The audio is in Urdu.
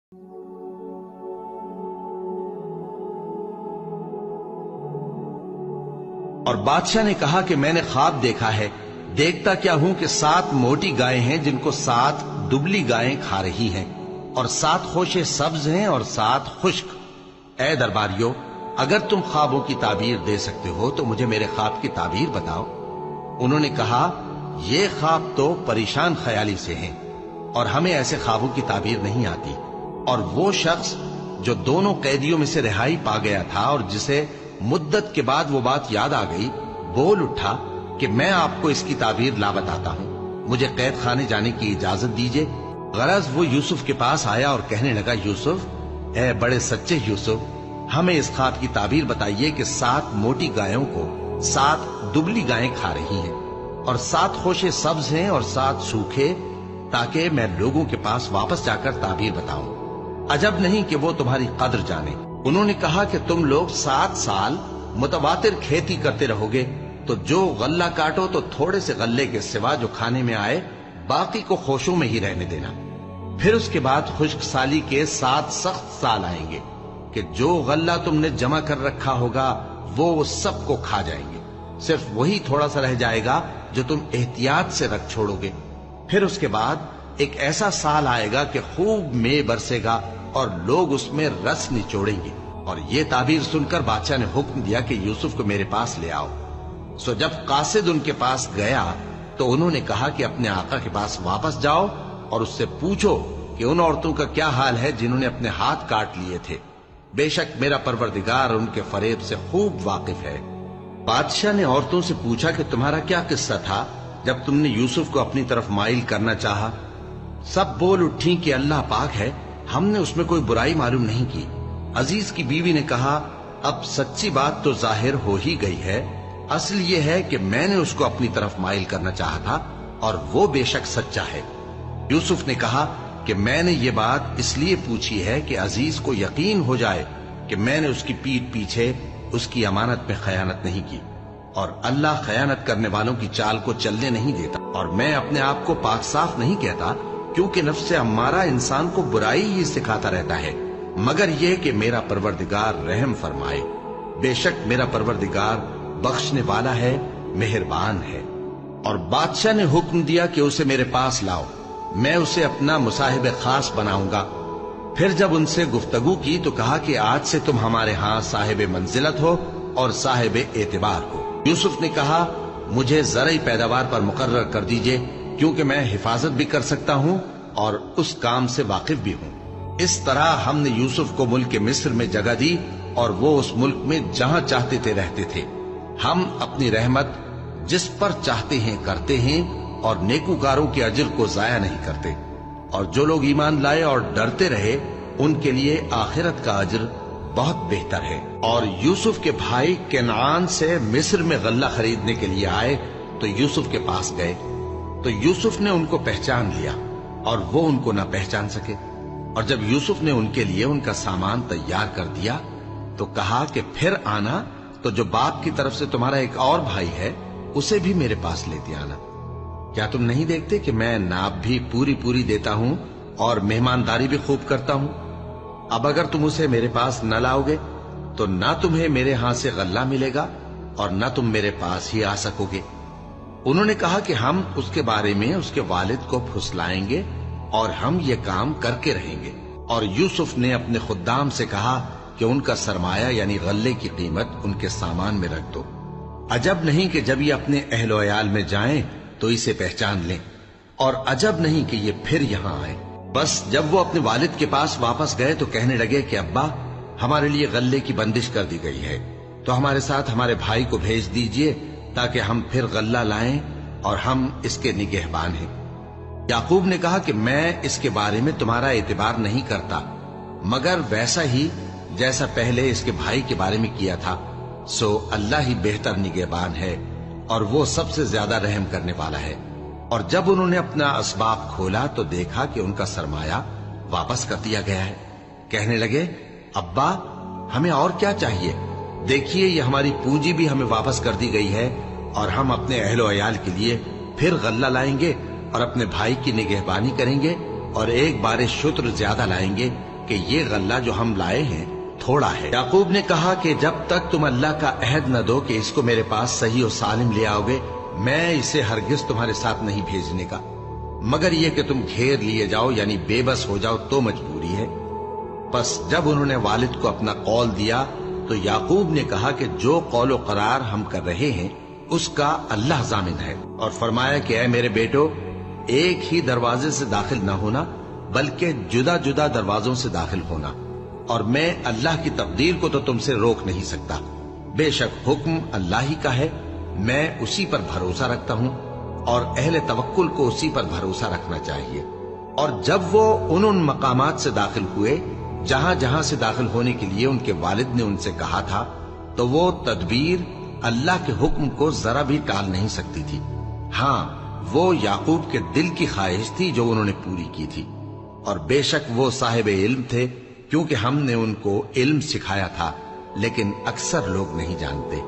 اور بادشاہ نے کہا کہ میں نے خواب دیکھا ہے، دیکھتا کیا ہوں کہ 7 موٹی گائیں ہیں جن کو 7 دبلی گائیں کھا رہی ہیں، اور 7 خوشے سبز ہیں اور 7 خشک۔ اے درباریو، اگر تم خوابوں کی تعبیر دے سکتے ہو تو مجھے میرے خواب کی تعبیر بتاؤ۔ انہوں نے کہا، یہ خواب تو پریشان خیالی سے ہیں اور ہمیں ایسے خوابوں کی تعبیر نہیں آتی۔ اور وہ شخص جو دونوں قیدیوں میں سے رہائی پا گیا تھا اور جسے مدت کے بعد وہ بات یاد آ گئی، بول اٹھا کہ میں آپ کو اس کی تعبیر لا بتاتا ہوں، مجھے قید خانے جانے کی اجازت دیجیے۔ غرض وہ یوسف کے پاس آیا اور کہنے لگا، یوسف، اے بڑے سچے یوسف، ہمیں اس خواب کی تعبیر بتائیے کہ 7 موٹی گایوں کو 7 دبلی گائیں کھا رہی ہیں، اور 7 خوشے سبز ہیں اور 7 سوکھے، تاکہ میں لوگوں کے پاس واپس جا کر تعبیر بتاؤں۔ عجب نہیں کہ وہ تمہاری قدر جانے۔ انہوں نے کہا کہ تم لوگ 7 سال متواتر کھیتی کرتے رہو گے، تو جو غلہ کاٹو تو تھوڑے سے غلے کے سوا جو کھانے میں آئے باقی کو خوشوں میں ہی رہنے دینا۔ پھر اس کے بعد خشک سالی کے 7 سخت سال آئیں گے کہ جو غلہ تم نے جمع کر رکھا ہوگا وہ سب کو کھا جائیں گے، صرف وہی تھوڑا سا رہ جائے گا جو تم احتیاط سے رکھ چھوڑو گے۔ پھر اس کے بعد ایک ایسا سال آئے گا کہ خوب مے برسے گا اور لوگ اس میں رس نچوڑیں گے۔ اور یہ تعبیر سن کر بادشاہ نے حکم دیا کہ یوسف کو میرے پاس لے آؤ۔ سو جب قاصد ان کے پاس گیا تو انہوں نے کہا کہ اپنے آقا کے پاس واپس جاؤ اور اس سے پوچھو کہ ان عورتوں کا کیا حال ہے جنہوں نے اپنے ہاتھ کاٹ لیے تھے، بے شک میرا پروردگار ان کے فریب سے خوب واقف ہے۔ بادشاہ نے عورتوں سے پوچھا کہ تمہارا کیا قصہ تھا جب تم نے یوسف کو اپنی طرف مائل کرنا چاہا؟ سب بول اٹھیں کہ اللہ پاک ہے، ہم نے اس میں کوئی برائی معلوم نہیں کی۔ عزیز کی بیوی نے کہا، اب سچی بات تو ظاہر ہو ہی گئی ہے، اصل یہ ہے کہ میں نے اس کو اپنی طرف مائل کرنا چاہا تھا اور وہ بے شک سچا ہے۔ یوسف نے کہا کہ میں نے یہ بات اس لیے پوچھی ہے کہ عزیز کو یقین ہو جائے کہ میں نے اس کی پیٹھ پیچھے اس کی امانت میں خیانت نہیں کی، اور اللہ خیانت کرنے والوں کی چال کو چلنے نہیں دیتا۔ اور میں اپنے آپ کو پاک صاف نہیں کہتا، کیونکہ نفس امارہ انسان کو برائی ہی سکھاتا رہتا ہے، مگر یہ کہ میرا پروردگار رحم فرمائے، بے شک میرا پروردگار بخشنے والا ہے، مہربان ہے۔ اور بادشاہ نے حکم دیا کہ اسے میرے پاس لاؤ، میں اسے اپنا مصاحب خاص بناؤں گا۔ پھر جب ان سے گفتگو کی تو کہا کہ آج سے تم ہمارے ہاں صاحب منزلت ہو اور صاحب اعتبار ہو۔ یوسف نے کہا، مجھے زرعی پیداوار پر مقرر کر دیجئے، کیونکہ میں حفاظت بھی کر سکتا ہوں اور اس کام سے واقف بھی ہوں۔ اس طرح ہم نے یوسف کو ملک مصر میں جگہ دی اور وہ اس ملک میں جہاں چاہتے تھے رہتے تھے۔ ہم اپنی رحمت جس پر چاہتے ہیں کرتے ہیں اور نیکوکاروں کے اجر کو ضائع نہیں کرتے، اور جو لوگ ایمان لائے اور ڈرتے رہے ان کے لیے آخرت کا اجر بہت بہتر ہے۔ اور یوسف کے بھائی کنعان سے مصر میں غلہ خریدنے کے لیے آئے تو یوسف کے پاس گئے، تو یوسف نے ان کو پہچان لیا اور وہ ان کو نہ پہچان سکے۔ اور جب یوسف نے ان کے لیے ان کا سامان تیار کر دیا تو کہا کہ پھر آنا تو جو باپ کی طرف سے تمہارا ایک اور بھائی ہے اسے بھی میرے پاس لیتے آنا۔ کیا تم نہیں دیکھتے کہ میں ناپ بھی پوری دیتا ہوں اور مہمانداری بھی خوب کرتا ہوں؟ اب اگر تم اسے میرے پاس نہ لاؤ گے تو نہ تمہیں میرے ہاں سے غلہ ملے گا اور نہ تم میرے پاس ہی آ سکو گے۔ انہوں نے کہا کہ ہم اس کے بارے میں اس کے والد کو پھسلائیں گے اور ہم یہ کام کر کے رہیں گے۔ اور یوسف نے اپنے خدام سے کہا کہ ان کا سرمایہ یعنی غلے کی قیمت ان کے سامان میں رکھ دو۔ عجب نہیں کہ جب یہ اپنے اہل و عیال میں جائیں تو اسے پہچان لیں، اور عجب نہیں کہ یہ پھر یہاں آئیں۔ بس جب وہ اپنے والد کے پاس واپس گئے تو کہنے لگے کہ ابا، ہمارے لیے غلے کی بندش کر دی گئی ہے، تو ہمارے ساتھ ہمارے بھائی کو بھیج دیجئے تاکہ ہم پھر غلہ لائیں اور ہم اس کے نگہبان ہیں۔ یعقوب نے کہا کہ میں اس کے بارے میں تمہارا اعتبار نہیں کرتا، مگر ویسا ہی جیسا پہلے اس کے بھائی کے بارے میں کیا تھا، سو اللہ ہی بہتر نگہبان ہے اور وہ سب سے زیادہ رحم کرنے والا ہے۔ اور جب انہوں نے اپنا اسباب کھولا تو دیکھا کہ ان کا سرمایہ واپس کر دیا گیا ہے۔ کہنے لگے، ابا، ہمیں اور کیا چاہیے؟ دیکھیے یہ ہماری پونجی بھی ہمیں واپس کر دی گئی ہے، اور ہم اپنے اہل و عیال کے لیے پھر غلہ لائیں گے اور اپنے بھائی کی نگہبانی کریں گے، اور ایک بار شتر زیادہ لائیں گے کہ یہ غلہ جو ہم لائے ہیں تھوڑا ہے۔ یعقوب نے کہا کہ جب تک تم اللہ کا عہد نہ دو کہ اس کو میرے پاس صحیح و سالم لے آؤ گے، میں اسے ہرگز تمہارے ساتھ نہیں بھیجنے کا، مگر یہ کہ تم گھیر لیے جاؤ یعنی بے بس ہو جاؤ تو مجبوری ہے۔ پس جب انہوں نے والد کو اپنا قول دیا تو یعقوب نے کہا کہ جو قول و قرار ہم کر رہے ہیں اس کا اللہ ضامن ہے، اور فرمایا کہ اے میرے بیٹو، ایک ہی دروازے سے داخل نہ ہونا بلکہ جدا جدا دروازوں سے داخل ہونا، اور میں اللہ کی تقدیر کو تو تم سے روک نہیں سکتا۔ بے شک حکم اللہ ہی کا ہے، میں اسی پر بھروسہ رکھتا ہوں، اور اہل توکل کو اسی پر بھروسہ رکھنا چاہیے۔ اور جب وہ ان مقامات سے داخل ہوئے جہاں جہاں سے داخل ہونے کے لیے ان کے والد نے ان سے کہا تھا، تو وہ تدبیر اللہ کے حکم کو ذرا بھی ٹال نہیں سکتی تھی۔ ہاں، وہ یعقوب کے دل کی خواہش تھی جو انہوں نے پوری کی تھی، اور بے شک وہ صاحب علم تھے، کیونکہ ہم نے ان کو علم سکھایا تھا، لیکن اکثر لوگ نہیں جانتے۔